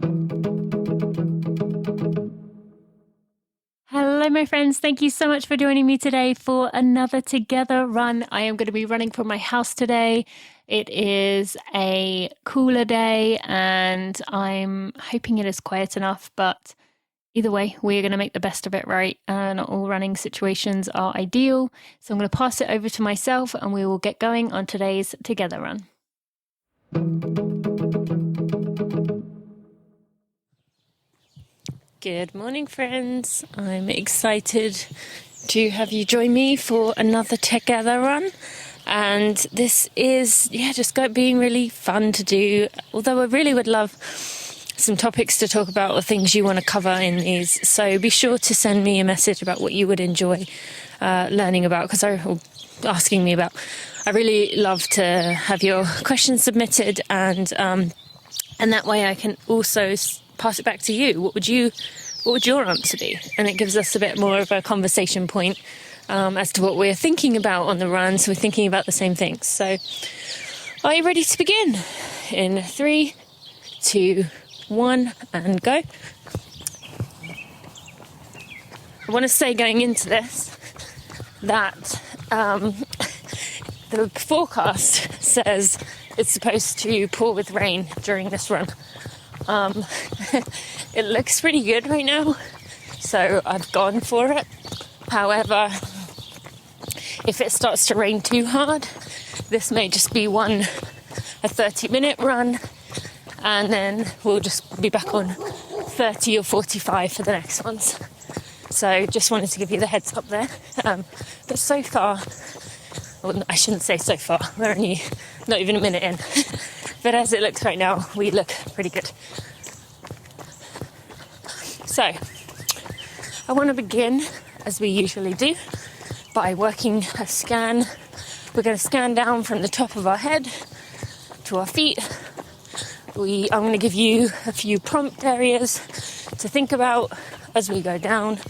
Hello, my friends. Thank you so much for joining me today for another Together run. I am going to be running from my house today. It is a cooler day and I'm hoping it is quiet enough, but either way, we're going to make the best of it, right? Not all running situations are ideal. So I'm going to pass it over to myself and we will get going on today's Together run. Good morning, friends. I'm excited to have you join me for another Together run. And this is, just being really fun to do. Although I really would love some topics to talk about or things you want to cover in these. So be sure to send me a message about what you would enjoy learning about, or asking me about. I really love to have your questions submitted, and that way I can also pass it back to you. What would your answer be? And it gives us a bit more of a conversation point as to what we're thinking about on the run, so we're thinking about the same things. So are you ready to begin? In 3, 2, 1, and go. I want to say going into this that the forecast says it's supposed to pour with rain during this run. It looks pretty good right now, so I've gone for it. However, if it starts to rain too hard, this may just be a 30-minute run, and then we'll just be back on 30 or 45 for the next ones. So just wanted to give you the heads up there. But so far, well, I shouldn't say so far, we're only not even a minute in. But as it looks right now, we look pretty good. So, I want to begin, as we usually do, by working a scan. We're going to scan down from the top of our head to our feet. I'm going to give you a few prompt areas to think about as we go down.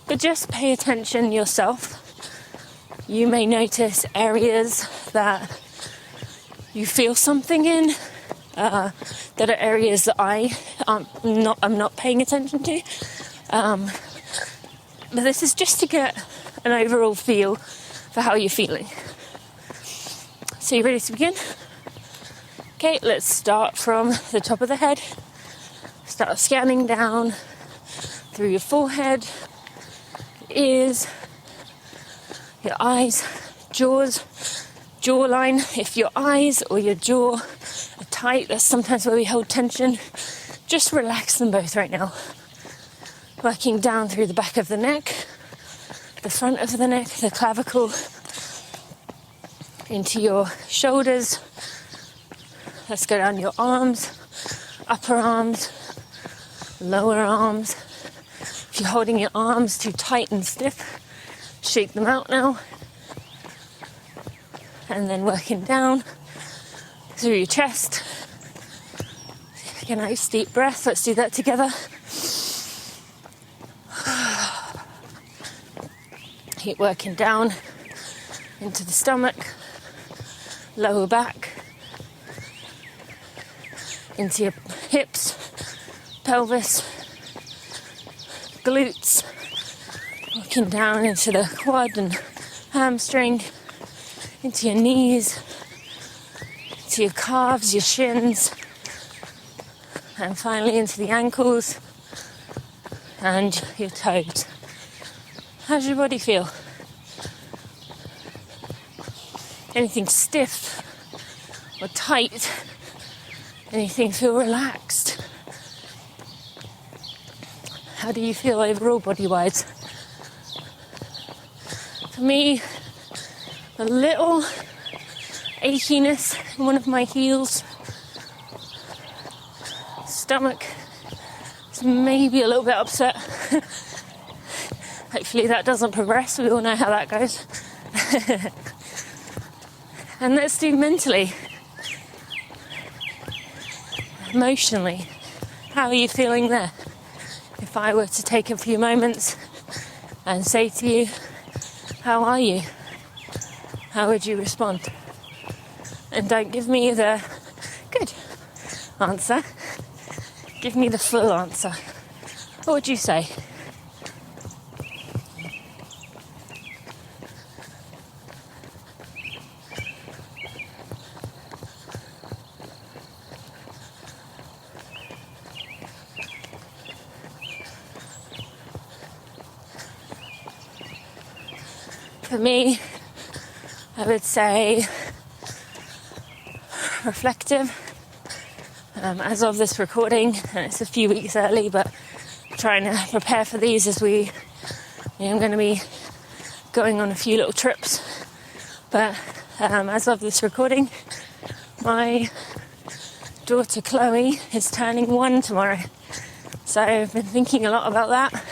But just pay attention yourself. You may notice areas that you feel something in, that are areas that I'm not paying attention to. But this is just to get an overall feel for how you're feeling. So you ready to begin? Okay, let's start from the top of the head. Start scanning down through your forehead, ears, your eyes, jawline. If your eyes or your jaw are tight, that's sometimes where we hold tension. Just relax them both right now. Working down through the back of the neck, the front of the neck, the clavicle, into your shoulders. Let's go down your arms, upper arms, lower arms. If you're holding your arms too tight and stiff, shake them out now. And then working down through your chest. Take a nice deep breath. Let's do that together. Keep working down into the stomach, lower back, into your hips, pelvis, glutes, working down into the quad and hamstring, into your knees, into your calves, your shins, and finally into the ankles and your toes. How's your body feel? Anything stiff or tight? Anything feel relaxed? How do you feel overall body-wise? For me, a little achiness in one of my heels. Stomach is maybe a little bit upset. Hopefully that doesn't progress. We all know how that goes. And let's do mentally. Emotionally. How are you feeling there? If I were to take a few moments and say to you, how are you? How would you respond? And don't give me the good answer. Give me the full answer. What would you say? For me, I would say reflective. As of this recording, and it's a few weeks early, but trying to prepare for these as I'm going to be going on a few little trips. But as of this recording, my daughter Chloe is turning 1 tomorrow. So I've been thinking a lot about that,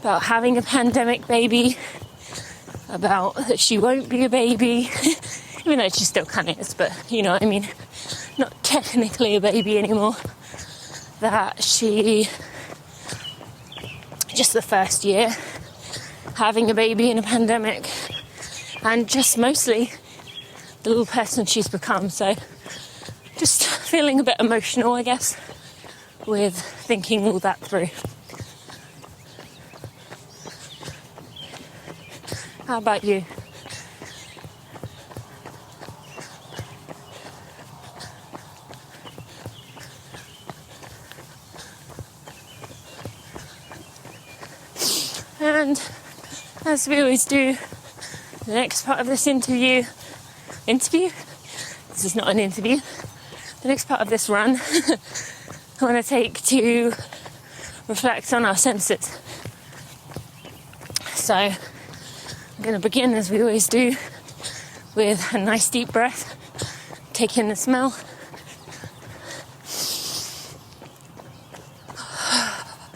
about having a pandemic baby, about that she won't be a baby, even though she still kind of is, but you know what I mean, not technically a baby anymore, that she, just the first year, having a baby in a pandemic, and just mostly the little person she's become. So just feeling a bit emotional, I guess, with thinking all that through. How about you? And as we always do, the next part of this interview, this is not an interview, the next part of this run, I want to take to reflect on our senses. So I'm going to begin, as we always do, with a nice deep breath, take in the smell.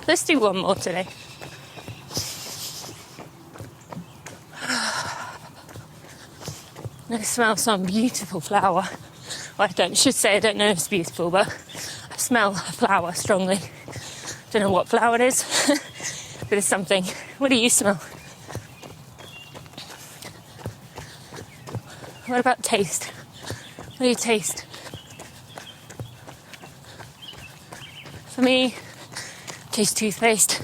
Let's do one more today. I smell some beautiful flower. Well, I don't know if it's beautiful, but I smell a flower strongly. Don't know what flower it is, but it's something. What do you smell? What about taste? What do you taste? For me, taste toothpaste.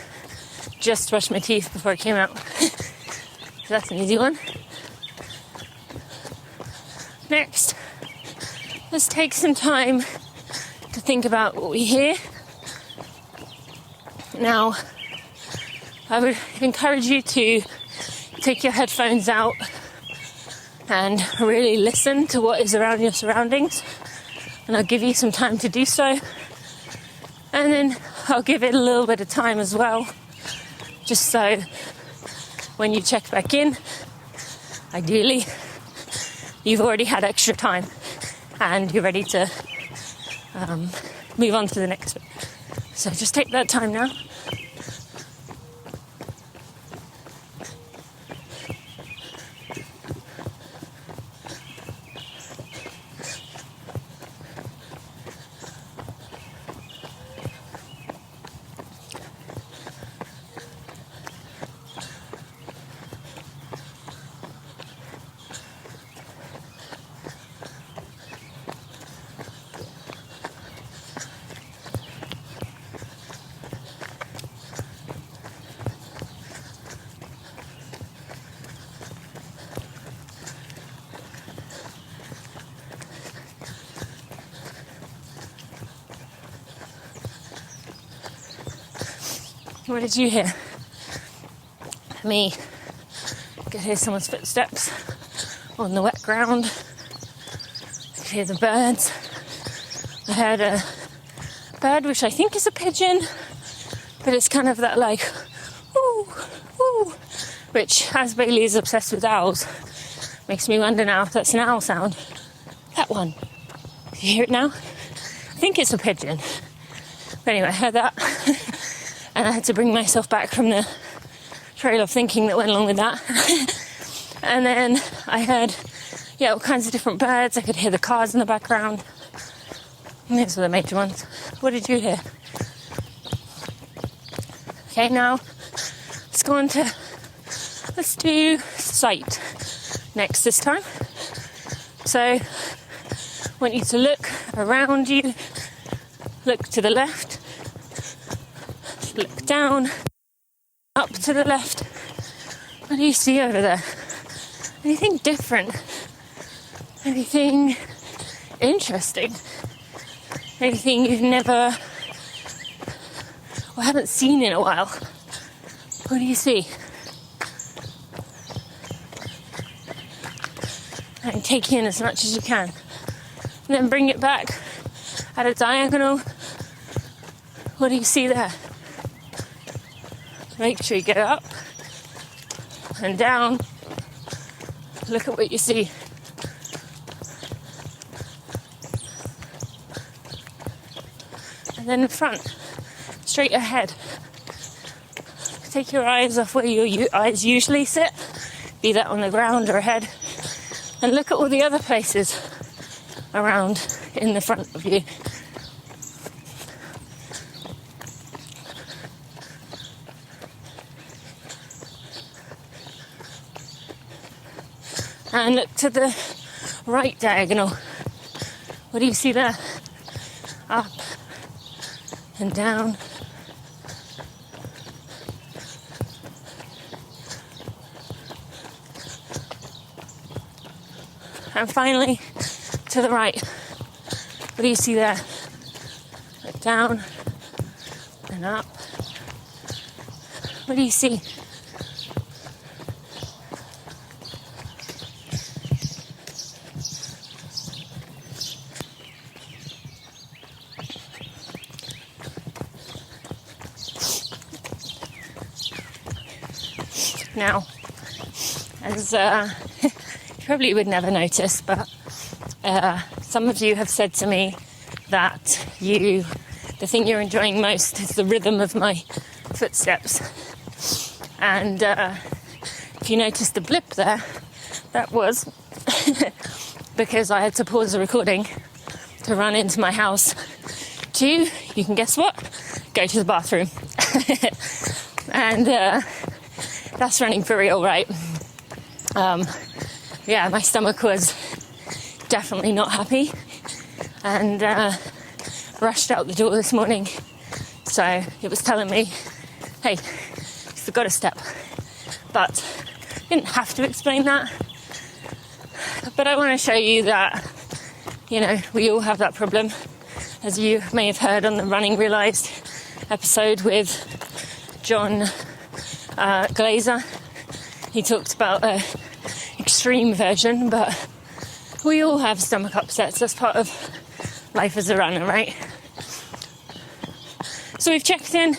Just brushed my teeth before it came out. So that's an easy one. Next, let's take some time to think about what we hear. Now, I would encourage you to take your headphones out and really listen to what is around your surroundings. And I'll give you some time to do so. And then I'll give it a little bit of time as well, just so when you check back in, ideally, you've already had extra time and you're ready to move on to the next bit. So just take that time now. What did you hear? Me. I could hear someone's footsteps on the wet ground. I could hear the birds. I heard a bird, which I think is a pigeon, but it's kind of that like, ooh, ooh, which, as Bailey is obsessed with owls, makes me wonder now if that's an owl sound. That one. Do you hear it now? I think it's a pigeon. But anyway, I heard that. And I had to bring myself back from the trail of thinking that went along with that. And then I heard, all kinds of different birds. I could hear the cars in the background. And those were the major ones. What did you hear? Okay, now let's do sight next this time. So I want you to look around you, look to the left, Look down, up to the left. What do you see over there? Anything different? Anything interesting? Anything you've never or haven't seen in a while? What do you see? And take in as much as you can. And then bring it back at a diagonal. What do you see there? Make sure you get up and down. Look at what you see. And then in front, straight ahead. Take your eyes off where your eyes usually sit, be that on the ground or ahead, and look at all the other places around in the front of you. And look to the right diagonal. What do you see there? Up and down. And finally, to the right. What do you see there? Look down and up. What do you see? Now, as you probably would never notice, but some of you have said to me that the thing you're enjoying most is the rhythm of my footsteps. And if you noticed the blip there, that was because I had to pause the recording to run into my house to, you can guess what, go to the bathroom. And that's running for real, right? Yeah, my stomach was definitely not happy, and rushed out the door this morning. So it was telling me, hey, you forgot a step. But I didn't have to explain that. But I want to show you that, you know, we all have that problem. As you may have heard on the Running Realised episode with John Glazer, he talked about an extreme version, but we all have stomach upsets. That's part of life as a runner, right? So we've checked in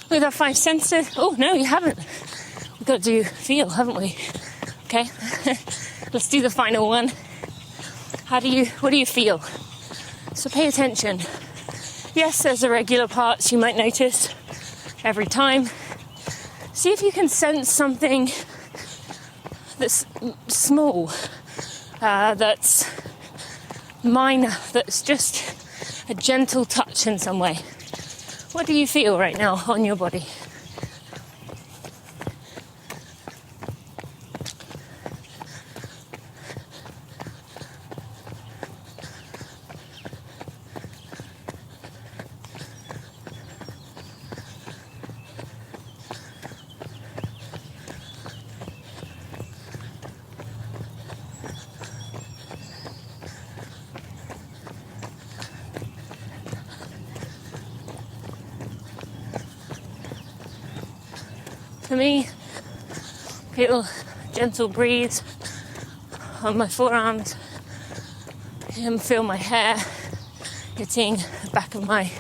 with our 5 senses. Oh, no, you haven't. We've got to do feel, haven't we? Okay, let's do the final one. What do you feel? So pay attention. Yes, there's irregular parts you might notice every time. See if you can sense something that's small, that's minor, that's just a gentle touch in some way. What do you feel right now on your body? For me, feel gentle breeze on my forearms, and feel my hair hitting the back of my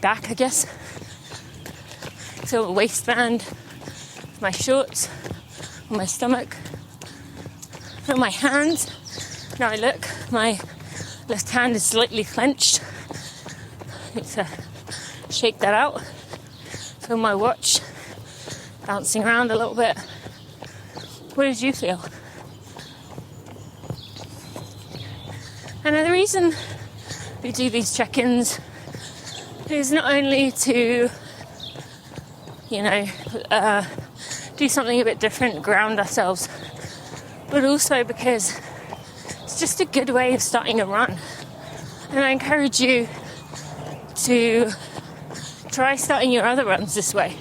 back, I guess. Feel the waistband, my shorts, on my stomach. Feel my hands. Now I look, my left hand is slightly clenched. I need to shake that out. Feel my watch bouncing around a little bit. What did you feel? And the reason we do these check-ins is not only to, you know, do something a bit different, ground ourselves, but also because it's just a good way of starting a run. And I encourage you to try starting your other runs this way.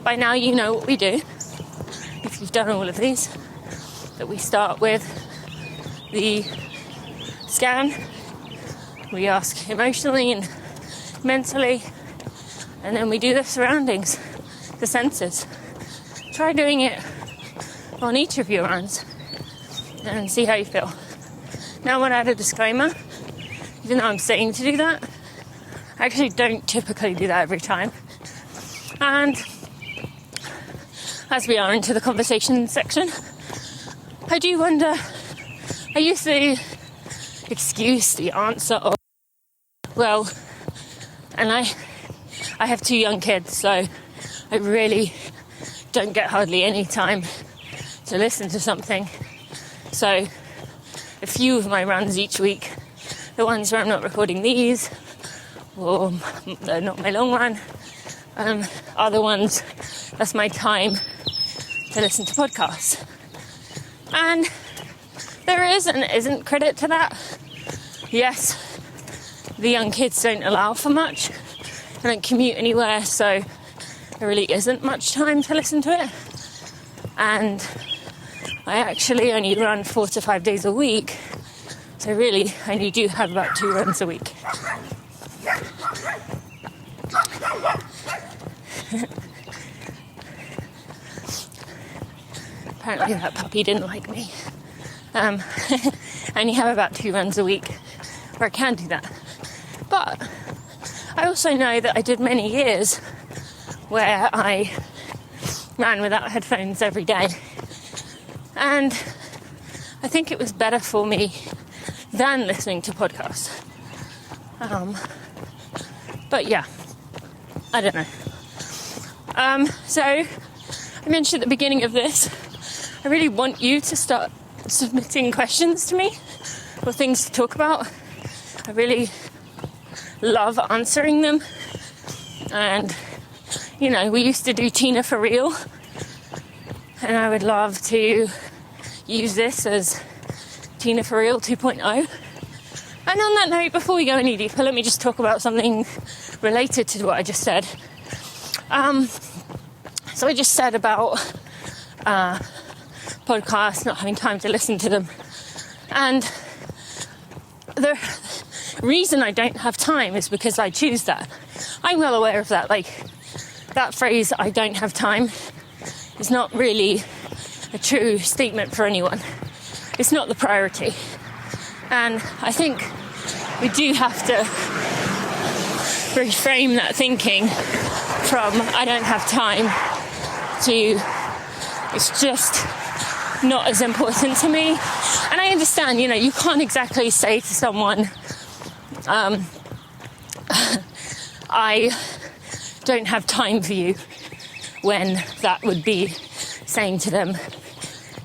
By now you know what we do, if you've done all of these, that we start with the scan, we ask emotionally and mentally, and then we do the surroundings, the senses. Try doing it on each of your runs and see how you feel. Now I want to add a disclaimer. Even though I'm saying to do that, I actually don't typically do that every time. And as we are into the conversation section, I do wonder, I use the excuse, the answer of, well, and I have 2 young kids, so I really don't get hardly any time to listen to something. So a few of my runs each week, the ones where I'm not recording these, or they're not my long run, are the ones that's my time to listen to podcasts. And there is and isn't credit to that. Yes, the young kids don't allow for much. I don't commute anywhere, so there really isn't much time to listen to it. And I actually only run 4 to 5 days a week, so really I only do have about 2 runs a week. Apparently that puppy didn't like me. I only have about 2 runs a week where I can do that. But I also know that I did many years where I ran without headphones every day. And I think it was better for me than listening to podcasts. But yeah, I don't know. So I mentioned at the beginning of this, I really want you to start submitting questions to me or things to talk about. I really love answering them. And, you know, we used to do Tina for real. And I would love to use this as Tina for real 2.0. And on that note, before we go any deeper, let me just talk about something related to what I just said. So I just said about podcasts, not having time to listen to them. And the reason I don't have time is because I choose that. I'm well aware of that. Like, that phrase, I don't have time, is not really a true statement for anyone. It's not the priority. And I think we do have to reframe that thinking from I don't have time to it's just not as important to me. And I understand, you know, you can't exactly say to someone, I don't have time for you, when that would be saying to them,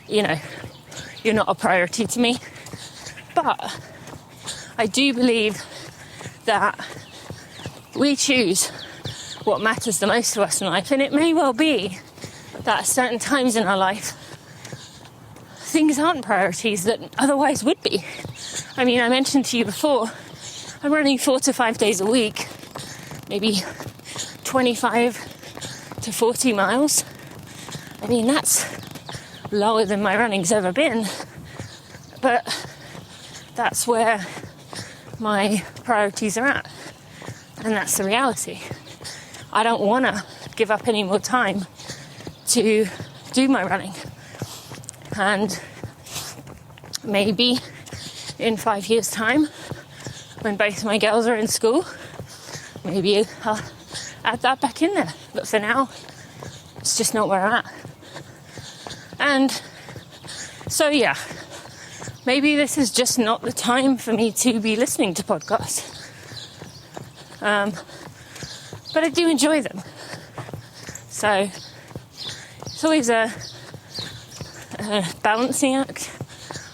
you know, you're not a priority to me. But I do believe that we choose what matters the most to us in life, and it may well be that at certain times in our life things aren't priorities that otherwise would be. I mean, I mentioned to you before, I'm running 4 to 5 days a week, maybe 25 to 40 miles. I mean, that's lower than my running's ever been, but that's where my priorities are at, and that's the reality. I don't want to give up any more time to do my running, and maybe in 5 years' time, when both my girls are in school, maybe I'll add that back in there. But for now, it's just not where I'm at. And so, yeah, maybe this is just not the time for me to be listening to podcasts. But I do enjoy them. So it's always a balancing act,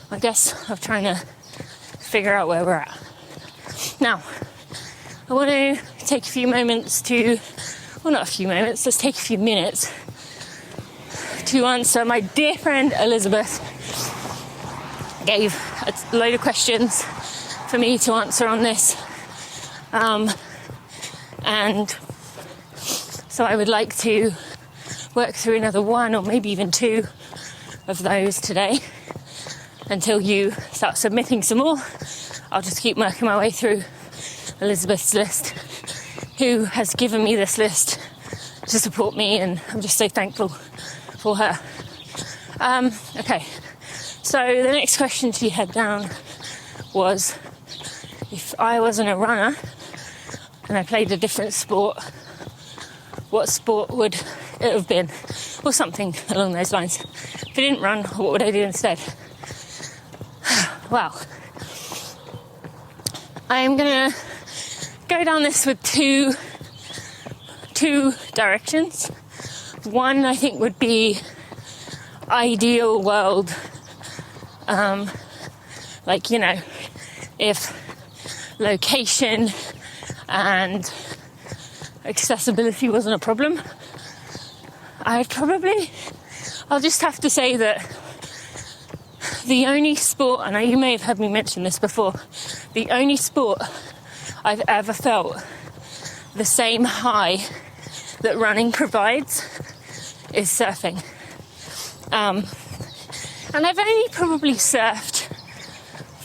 I guess, of trying to figure out where we're at. Now, I want to take a few moments to, well, not a few moments, let's take a few minutes to answer my dear friend Elizabeth. Gave a load of questions for me to answer on this. And So I would like to work through another one or maybe even two of those today until you start submitting some more. I'll just keep working my way through Elizabeth's list, who has given me this list to support me, and I'm just so thankful for her. Okay, so the next question she had down was, if I wasn't a runner and I played a different sport, what sport would it have been? Or something along those lines. If I didn't run, what would I do instead? Wow. I'm going to go down this with two directions. One, I think, would be ideal world. Like, you know, if location and accessibility wasn't a problem, I'll just have to say that the only sport, and you may have heard me mention this before, the only sport I've ever felt the same high that running provides is surfing. And I've only probably surfed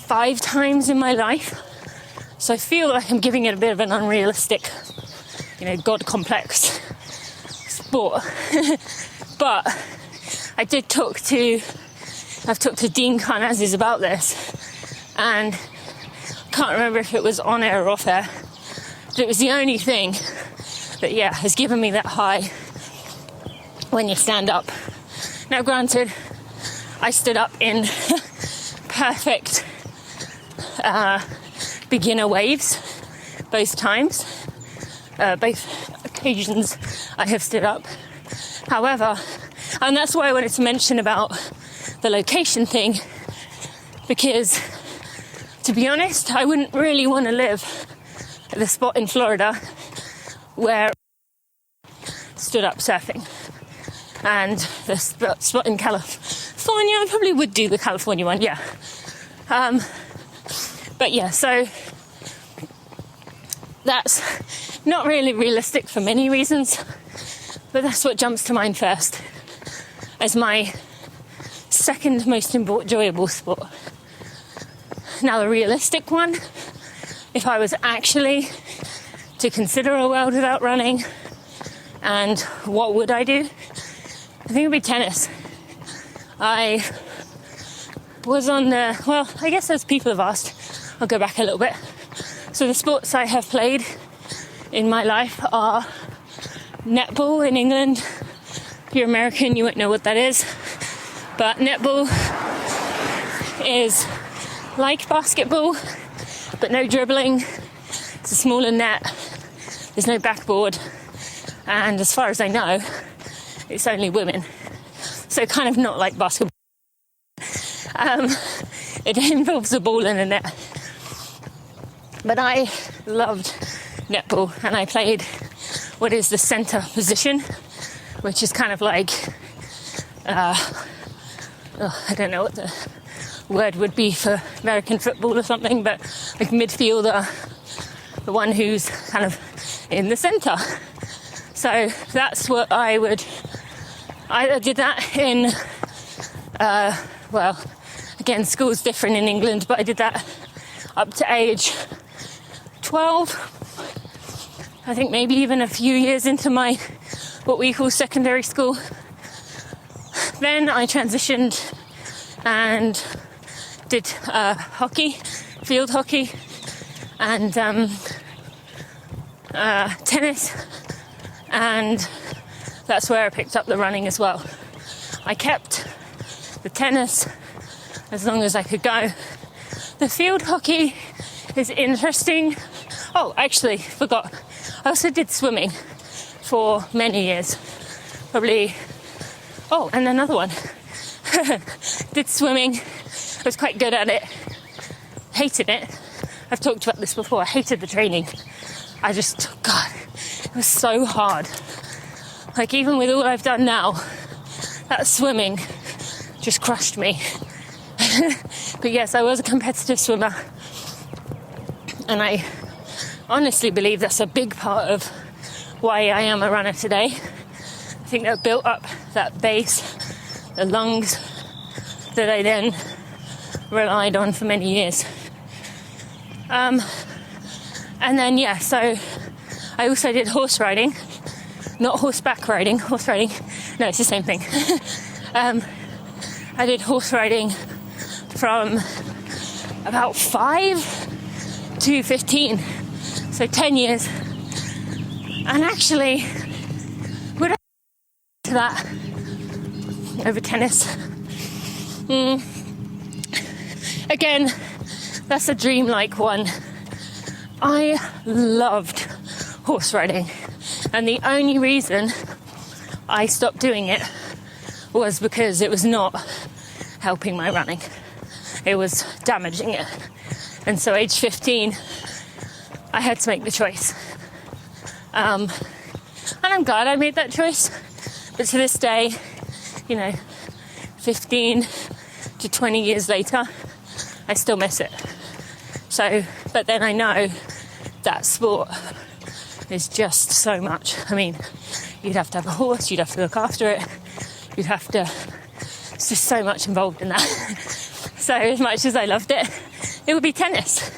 5 times in my life, so I feel like I'm giving it a bit of an unrealistic, God complex sport. But I've talked to Dean Karnazes about this, and I can't remember if it was on air or off air, but it was the only thing that, has given me that high when you stand up. Now, granted, I stood up in perfect beginner waves both times, both occasions I have stood up. However, and that's why I wanted to mention about the location thing, because to be honest, I wouldn't really want to live at the spot in Florida where I stood up surfing, and the spot in California, I probably would do the California one, but so that's not really realistic for many reasons, but that's what jumps to mind first as my second most enjoyable sport. Now, the realistic one, if I was actually to consider a world without running, and what would I do? I think it would be tennis. I was on I guess as people have asked, I'll go back a little bit. So the sports I have played in my life are netball in England. If you're American, you won't know what that is. But netball is like basketball, but no dribbling. It's a smaller net. There's no backboard. And as far as I know, it's only women. So kind of not like basketball. It involves a ball and a net. But I loved netball, and I played what is the centre position, which is kind of like, I don't know what the word would be for American football or something, but like midfielder, the one who's kind of in the centre. So that's what I did that in, again, school's different in England, but I did that up to age 12, I think maybe even a few years into my, what we call secondary school. Then I transitioned and did hockey, field hockey, and tennis, and that's where I picked up the running as well. I kept the tennis as long as I could go. The field hockey is interesting. Oh, actually, forgot. I also did swimming for many years. Probably... Oh, and another one. Did swimming. I was quite good at it. Hated it. I've talked about this before. I hated the training. It was so hard. Like, even with all I've done now, that swimming just crushed me. But yes, I was a competitive swimmer. And I honestly believe that's a big part of why I am a runner today. I think that built up that base, the lungs that I then relied on for many years. And then, so I also did horse riding, not horseback riding, horse riding. No, it's the same thing. I did horse riding from about 5 to 15, so 10 years. And actually, would I to that over tennis? Again, that's a dreamlike one. I loved horse riding, and the only reason I stopped doing it was because it was not helping my running. It was damaging it. And so age 15, I had to make the choice. And I'm glad I made that choice. But to this day, 15 to 20 years later, I still miss it. So, but then I know that sport is just so much. I mean, you'd have to have a horse, you'd have to look after it, it's just so much involved in that. So as much as I loved it, it would be tennis.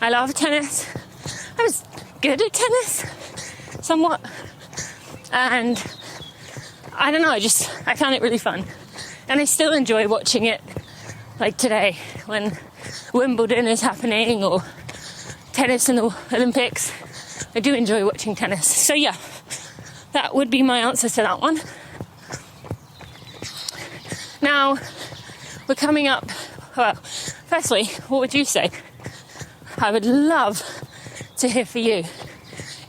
I love tennis. I was good at tennis, somewhat. And I don't know, I found it really fun. And I still enjoy watching it, like today, when Wimbledon is happening or tennis in the Olympics. I do enjoy watching tennis. So yeah, that would be my answer to that one. Now, we're coming up, well, firstly, what would you say? I would love to hear from you.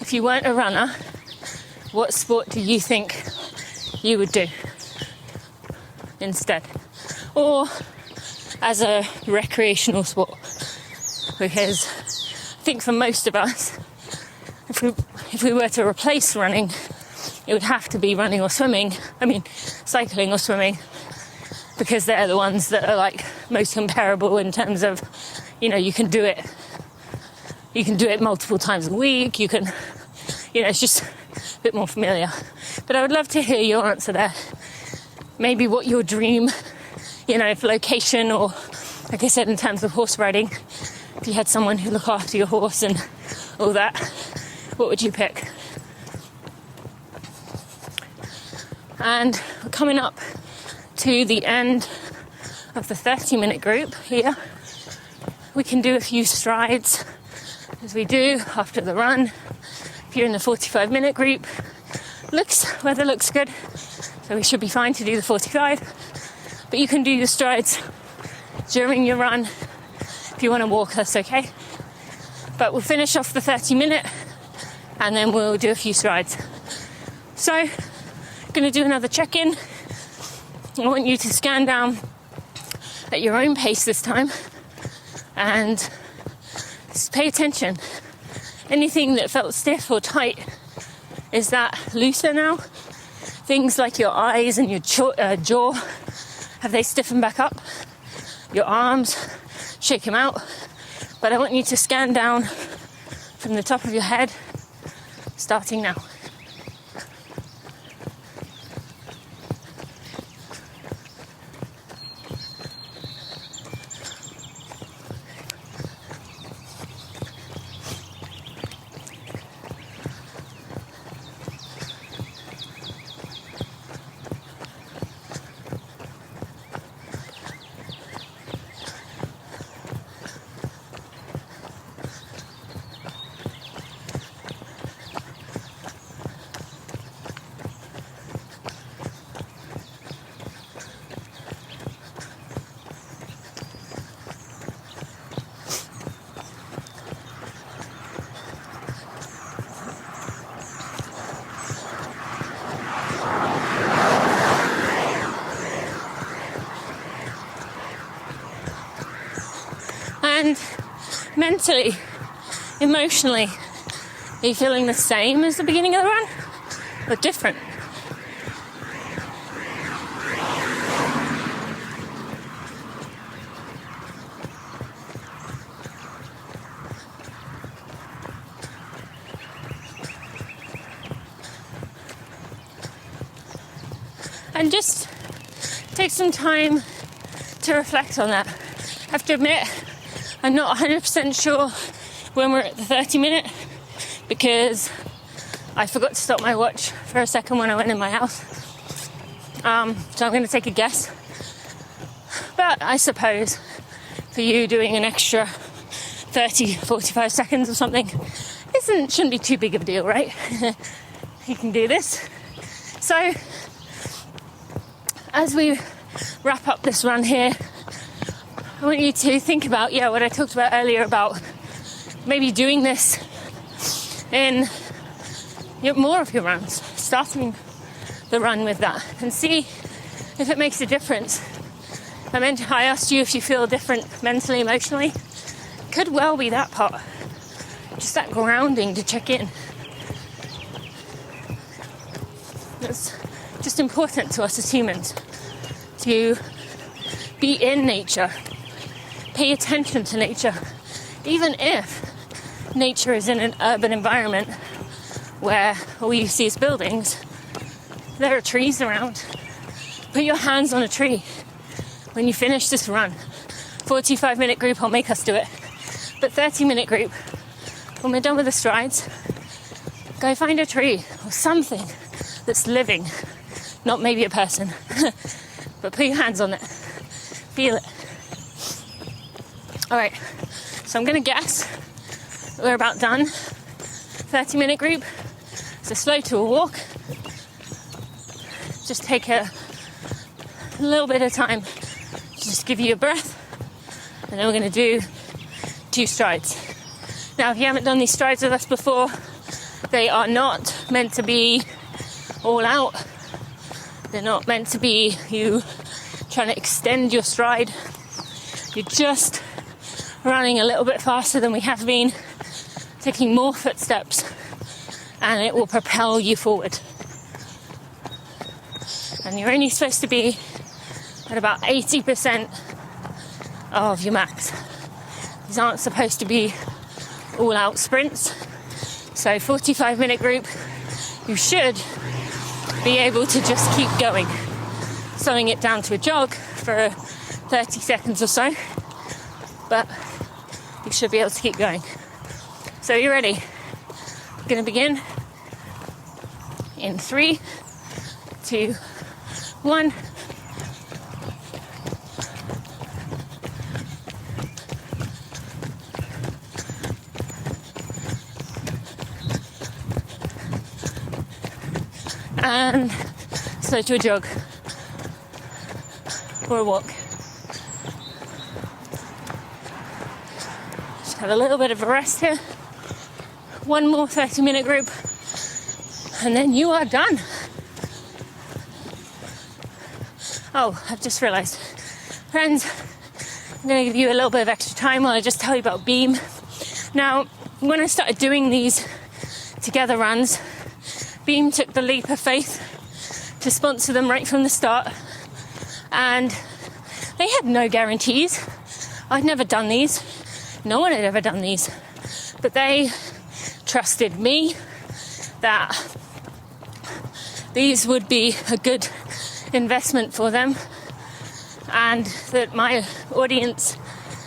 If you weren't a runner, what sport do you think you would do instead? Or as a recreational sport? Because I think for most of us, if we were to replace running, it would have to be running or swimming. I mean, cycling or swimming, because they're the ones that are like most comparable in terms of, you can do it. You can do it multiple times a week. You can, it's just a bit more familiar. But I would love to hear your answer there. Maybe what your dream, for location, or like I said, in terms of horse riding, if you had someone who looked after your horse and all that, what would you pick? And we're coming up to the end of the 30-minute group here. We can do a few strides as we do after the run. If you're in the 45-minute group, weather looks good, so we should be fine to do the 45. But you can do your strides during your run. If you want to walk, that's okay. But we'll finish off the 30-minute and then we'll do a few strides. So, I'm going to do another check-in. I want you to scan down at your own pace this time and just pay attention. Anything that felt stiff or tight, is that looser now? Things like your eyes and your jaw, have they stiffened back up? Your arms, shake them out. But I want you to scan down from the top of your head, starting now. And mentally, emotionally, are you feeling the same as the beginning of the run or different? and just take some time to reflect on that. I have to admit, I'm not 100% sure when we're at the 30-minute because I forgot to stop my watch for a second when I went in my house. So I'm going to take a guess. But I suppose for you doing an extra 30, 45 seconds or something shouldn't be too big of a deal, right? You can do this. So as we wrap up this run here, I want you to think about, what I talked about earlier about maybe doing this in more of your runs, starting the run with that and see if it makes a difference. I asked you if you feel different mentally, emotionally. Could well be that part. Just that grounding to check in. It's just important to us as humans to be in nature, pay attention to nature, even if nature is in an urban environment where all you see is buildings. There are trees around. Put your hands on a tree when you finish this run. 45-minute group, I'll make us do it. But 30-minute group, when we're done with the strides, go find a tree or something that's living, not maybe a person, but put your hands on it. Feel it. All right, so I'm going to guess we're about done. 30-minute group, so slow to a walk. Just take a little bit of time to just give you a breath, and then we're going to do 2 strides. Now, if you haven't done these strides with us before, they are not meant to be all out. They're not meant to be you trying to extend your stride. You're just running a little bit faster than we have been, taking more footsteps, and it will propel you forward. And you're only supposed to be at about 80% of your max. These aren't supposed to be all-out sprints. So 45-minute group, you should be able to just keep going, slowing it down to a jog for 30 seconds or so, but you should be able to keep going. So you ready? We're going to begin in 3, 2, 1. And slow to a jog or a walk. Just have a little bit of a rest here. One more 30-minute group, and then you are done. Oh, I've just realised. Friends, I'm going to give you a little bit of extra time while I just tell you about Beam. Now, when I started doing these together runs, Beam took the leap of faith to sponsor them right from the start, and they had no guarantees. I'd never done these. No one had ever done these. But they trusted me that these would be a good investment for them and that my audience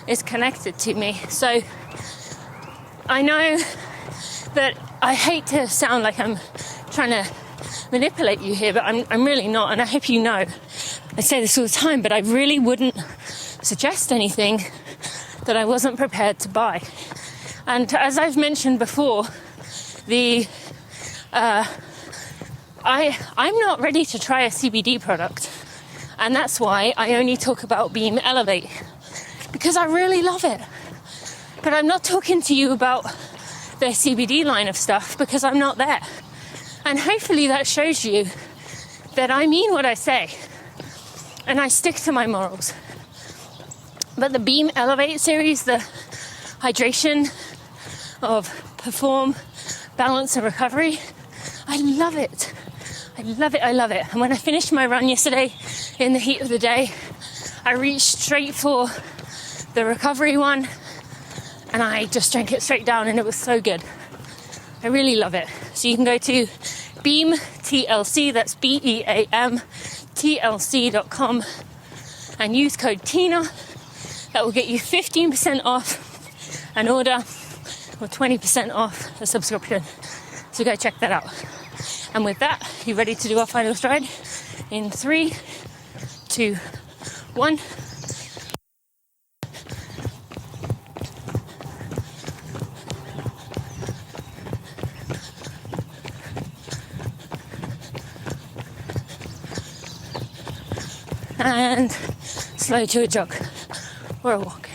is connected to me. So I know that I hate to sound like I'm trying to manipulate you here, but I'm really not, and I hope you know. I say this all the time, but I really wouldn't suggest anything that I wasn't prepared to buy. And as I've mentioned before, I'm not ready to try a CBD product, and that's why I only talk about Beam Elevate, because I really love it. But I'm not talking to you about their CBD line of stuff because I'm not there. And hopefully that shows you that I mean what I say and I stick to my morals. But the Beam Elevate series, the hydration of perform, balance and recovery, I love it. I love it, I love it. And when I finished my run yesterday in the heat of the day, I reached straight for the recovery one and I just drank it straight down and it was so good. I really love it. So you can go to Beam TLC, that's BEAM tlc.com and use code TINA. That will get you 15% off an order or 20% off a subscription. So go check that out. And with that, you ready to do our final stride? In 3, 2, 1. And slow to a jog or a walk.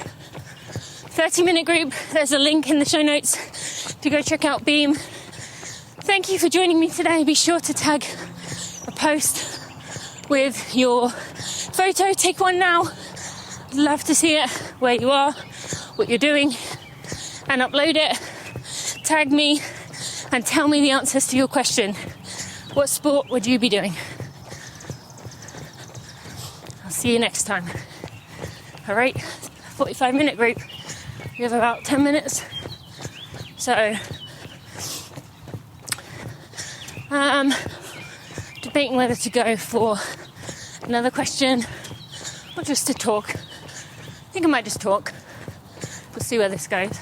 30-minute group. There's a link in the show notes to go check out Beam. Thank you for joining me today. Be sure to tag a post with your photo. Take one now. Love to see it, where you are, what you're doing, and upload it. Tag me and tell me the answers to your question. What sport would you be doing? I'll see you next time. All right, 45-minute group. We have about 10 minutes. So, debating whether to go for another question or just to talk. I think I might just talk. We'll see where this goes.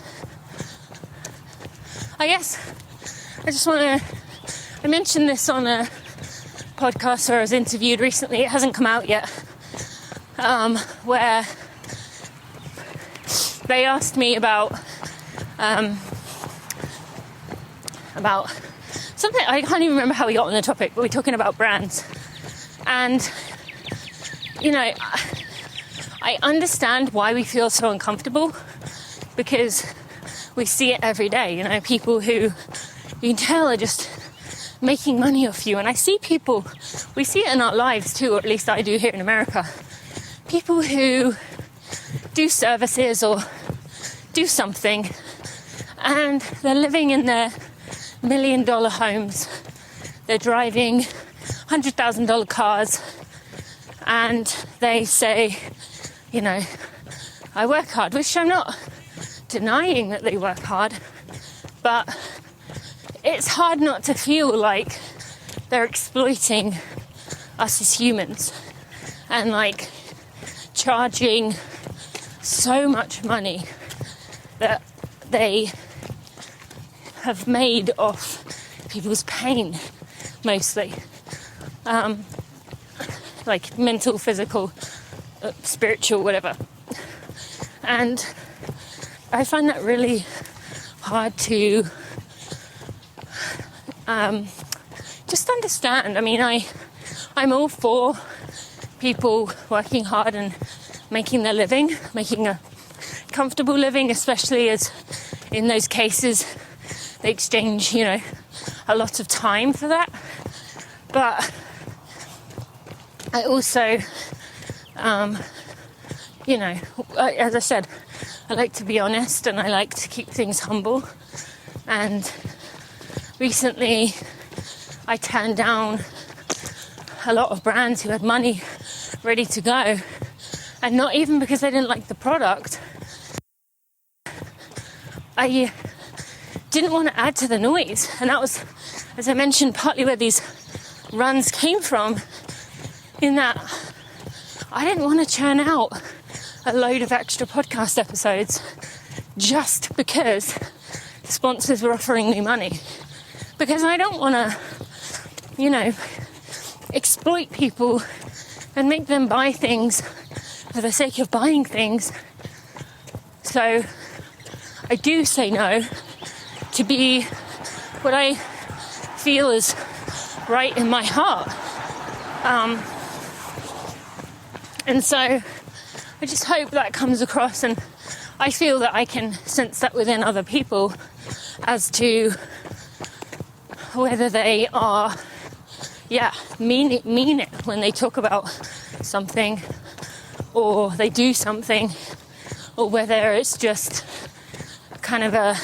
I guess I just want to... I mentioned this on a podcast where I was interviewed recently. It hasn't come out yet. Where they asked me about something. I can't even remember how we got on the topic, but we're talking about brands. And, you know, I understand why we feel so uncomfortable, because we see it every day. You know, people who you can tell are just making money off you. And I see people, we see it in our lives too, or at least I do here in America. People who do services or do something, and they're living in their $1 million homes. They're driving $100,000 cars, and they say, you know, I work hard, which I'm not denying that they work hard, but it's hard not to feel like they're exploiting us as humans and like charging so much money that they have made off people's pain, mostly. Like mental, physical, spiritual, whatever. And I find that really hard to just understand. I mean, I'm all for people working hard and making their living, making a comfortable living, especially as in those cases they exchange, you know, a lot of time for that. But I also, you know, as I said, I like to be honest and I like to keep things humble. And recently I turned down a lot of brands who had money ready to go, and not even because they didn't like the product. I didn't want to add to the noise, and that was, as I mentioned, partly where these runs came from, in that I didn't want to churn out a load of extra podcast episodes just because sponsors were offering me money, because I don't want to, you know, exploit people and make them buy things for the sake of buying things. So I do say no to be what I feel is right in my heart. And so I just hope that comes across, and I feel that I can sense that within other people as to whether they are, mean it when they talk about something, or they do something, or whether it's just kind of a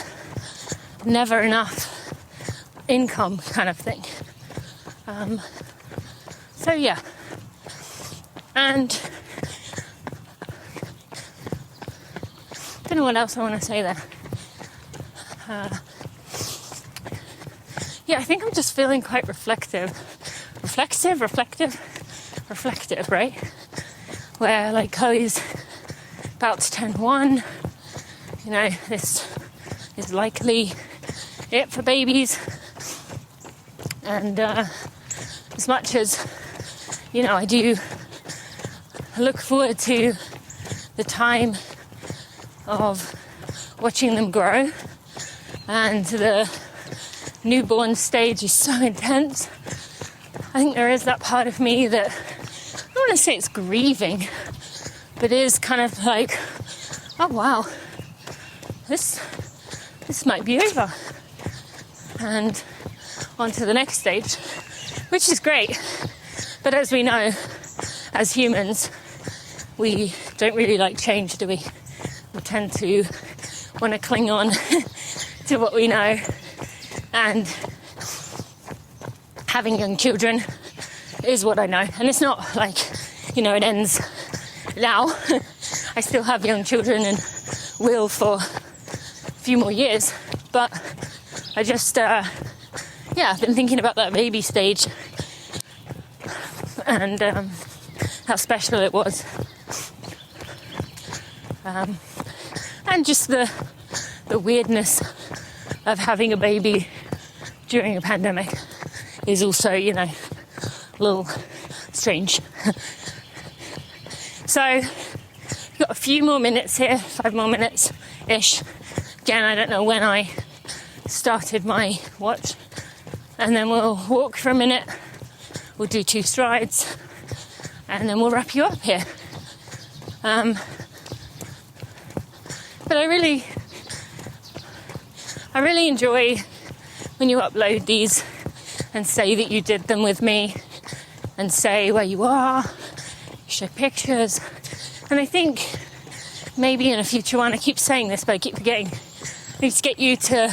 never enough income kind of thing. So yeah, and I don't know what else I want to say there. I think I'm just feeling quite reflective. reflective, right? Where like Chloe's about to turn 1, you know, this is likely it for babies. And as much as, you know, I do look forward to the time of watching them grow, and the newborn stage is so intense, I think there is that part of me that, I don't want to say it's grieving, but is kind of like, oh wow, this might be over, and on to the next stage, which is great. But as we know, as humans, we don't really like change, do we? We tend to want to cling on to what we know, and having young children is what I know. And it's not like, you know, it ends now. I still have young children and will for a few more years, but I just I've been thinking about that baby stage and how special it was, and just the weirdness of having a baby during a pandemic is also, you know, a little strange. So we've got a few more minutes here, 5 more minutes ish. Again, I don't know when I started my watch. And then we'll walk for a minute, we'll do 2 strides, and then we'll wrap you up here. But I really enjoy when you upload these and say that you did them with me, and say where you are, show pictures. And I think maybe in a future one, I keep saying this, but I keep forgetting, I need to get you to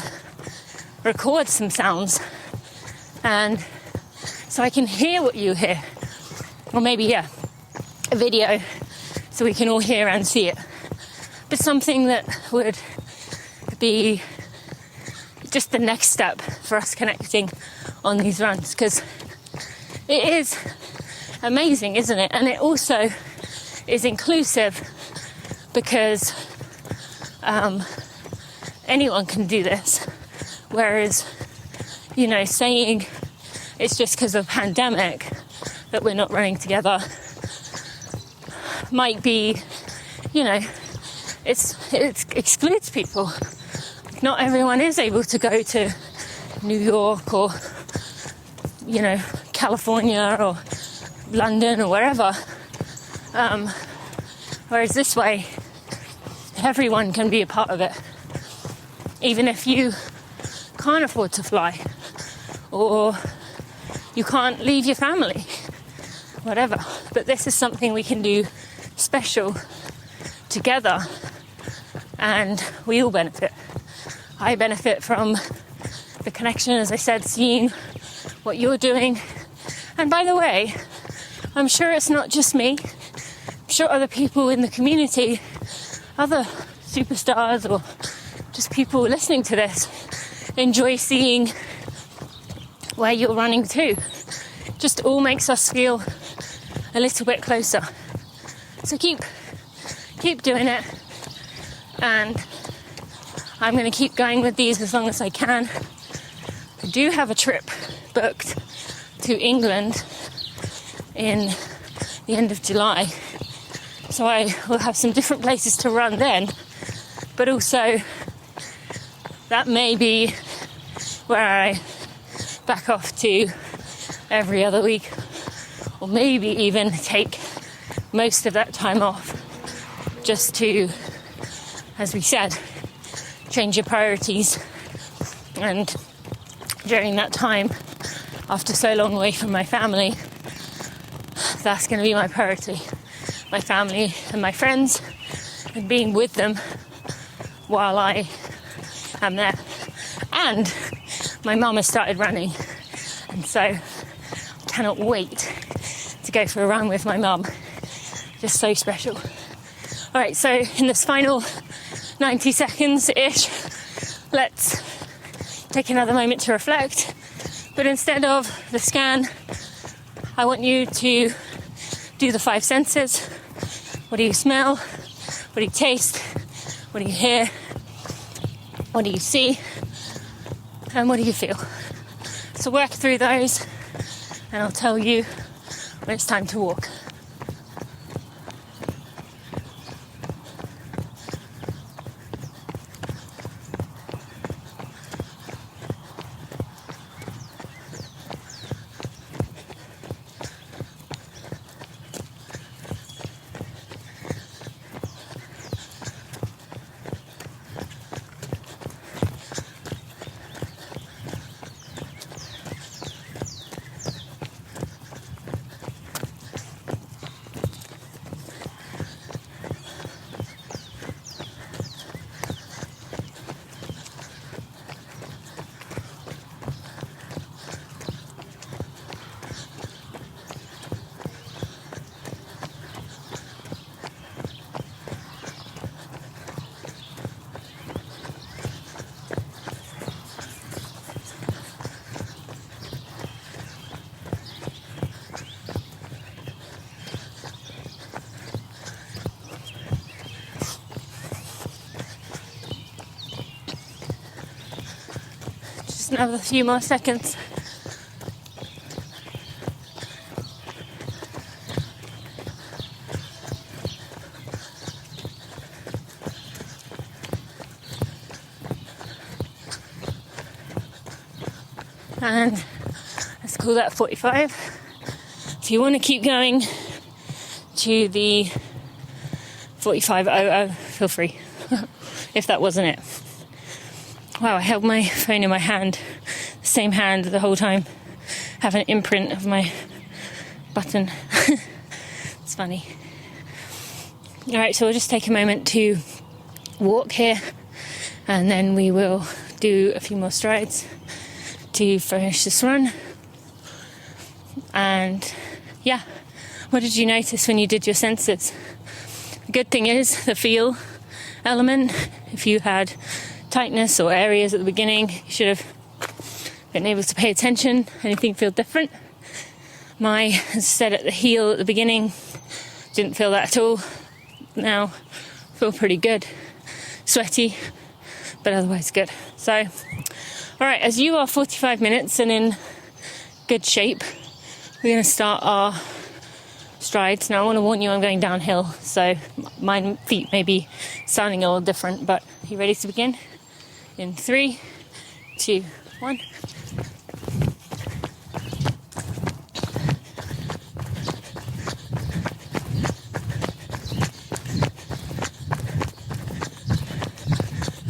record some sounds, and so I can hear what you hear, or maybe a video so we can all hear and see it, but something that would be just the next step for us connecting on these runs, because it is amazing, isn't it? And it also is inclusive, because anyone can do this, whereas, you know, saying it's just because of the pandemic that we're not running together might be, you know, it excludes people. Not everyone is able to go to New York or, you know, California or London or wherever. Whereas this way, everyone can be a part of it. Even if you can't afford to fly, or you can't leave your family, whatever. But this is something we can do special together, and we all benefit. I benefit from the connection, as I said, seeing what you're doing. And by the way, I'm sure it's not just me. I'm sure other people in the community, other superstars, or just people listening to this, enjoy seeing where you're running to. Just all makes us feel a little bit closer. So keep doing it, and I'm going to keep going with these as long as I can. I do have a trip booked to England in the end of July, so I will have some different places to run then, but also that may be where I back off to every other week, or maybe even take most of that time off just to, as we said, change your priorities. And during that time, after so long away from my family, that's going to be my priority. My family and my friends, and being with them while I am there. And my mum has started running, and so I cannot wait to go for a run with my mum. Just so special. All right, so in this final 90 seconds-ish, let's take another moment to reflect. But instead of the scan, I want you to do the 5 senses. What do you smell? What do you taste? What do you hear? What do you see? And what do you feel? So work through those, and I'll tell you when it's time to walk. Just another few more seconds. And let's call that 45. If you want to keep going to the 45:00, feel free. If that wasn't it. Wow, I held my phone in my hand, the same hand the whole time. Have an imprint of my button. It's funny. Alright, so we'll just take a moment to walk here, and then we will do a few more strides to finish this run. And yeah, what did you notice when you did your senses? The good thing is the feel element. If you had tightness or areas at the beginning, you should have been able to pay attention. Anything feel different? As I said, at the heel at the beginning, didn't feel that at all. Now, feel pretty good. Sweaty, but otherwise good. So, alright, as you are 45 minutes and in good shape, we're going to start our strides. Now, I want to warn you, I'm going downhill, so my feet may be sounding a little different, but are you ready to begin? In 3, 2, 1.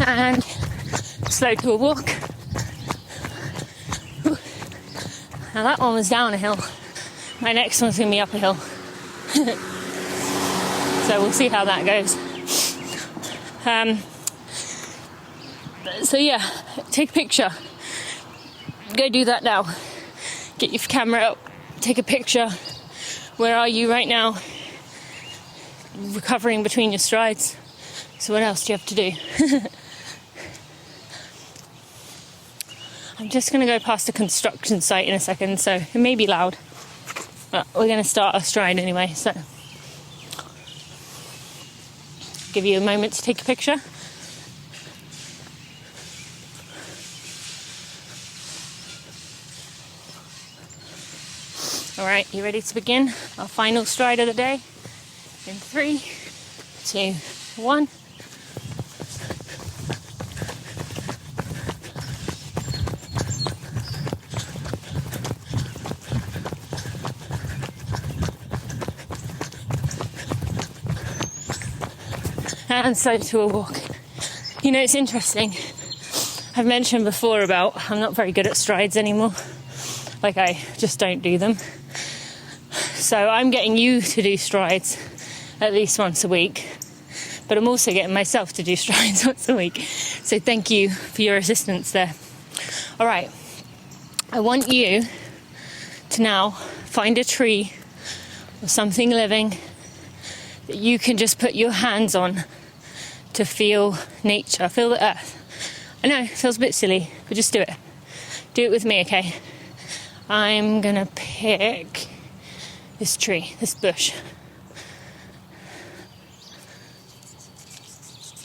And slow to a walk. Now that one was down a hill. My next one's going to be up a hill. So we'll see how that goes. So yeah, take a picture. Go do that now. Get your camera up, take a picture. Where are you right now? Recovering between your strides. So what else do you have to do? I'm just going to go past a construction site in a second, so it may be loud. But we're going to start our stride anyway, so give you a moment to take a picture. Alright, you ready to begin our final stride of the day? In 3, 2, 1. And so to a walk. You know, it's interesting. I've mentioned before about I'm not very good at strides anymore. Like, I just don't do them. So I'm getting you to do strides at least once a week. But I'm also getting myself to do strides once a week. So thank you for your assistance there. All right. I want you to now find a tree or something living that you can just put your hands on to feel nature, feel the earth. I know, it feels a bit silly, but just do it. Do it with me, okay? I'm gonna pick this tree, this bush.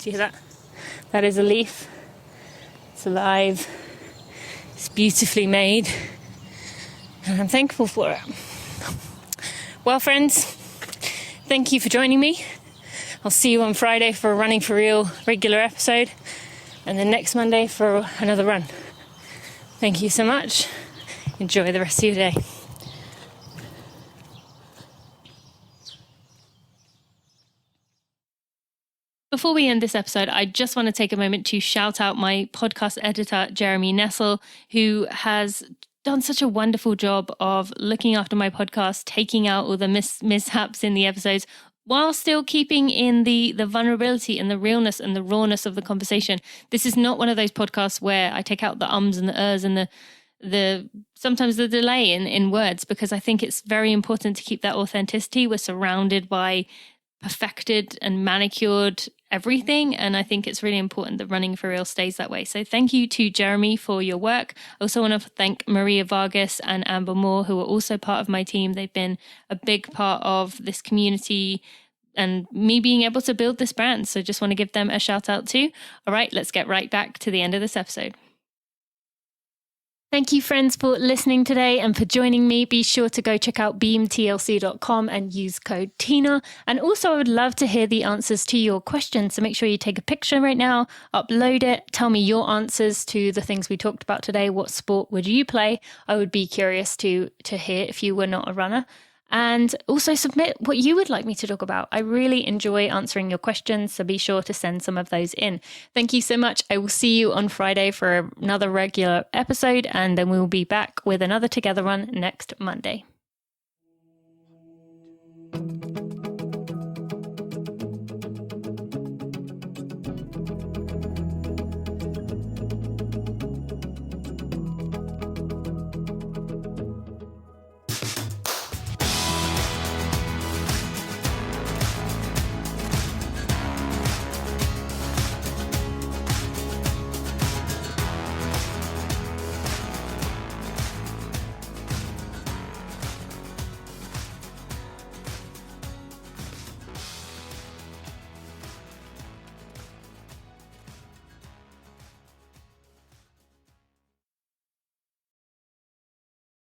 Do you hear that? That is a leaf. It's alive. It's beautifully made. And I'm thankful for it. Well, friends, thank you for joining me. I'll see you on Friday for a Running for Real regular episode, and then next Monday for another run. Thank you so much. Enjoy the rest of your day. Before we end this episode, I just want to take a moment to shout out my podcast editor, Jeremy Nessel, who has done such a wonderful job of looking after my podcast, taking out all the mishaps in the episodes, while still keeping in the vulnerability and the realness and the rawness of the conversation. This is not one of those podcasts where I take out the ums and the ers and the sometimes the delay in words, because I think it's very important to keep that authenticity. We're surrounded by perfected and manicured everything, and I think it's really important that Running for Real stays that way. So thank you to Jeremy for your work. I also want to thank Maria Vargas and Amber Moore, who are also part of my team. They've been a big part of this community and me being able to build this brand. So just want to give them a shout out too. All right, let's get right back to the end of this episode. Thank you, friends, for listening today and for joining me. Be sure to go check out beamtlc.com and use code TINA. And also, I would love to hear the answers to your questions. So make sure you take a picture right now, upload it, tell me your answers to the things we talked about today. What sport would you play? I would be curious to hear if you were not a runner. And also submit what you would like me to talk about. I really enjoy answering your questions, so be sure to send some of those in. Thank you so much. I will see you on Friday for another regular episode, and then we will be back with another Together Run next Monday.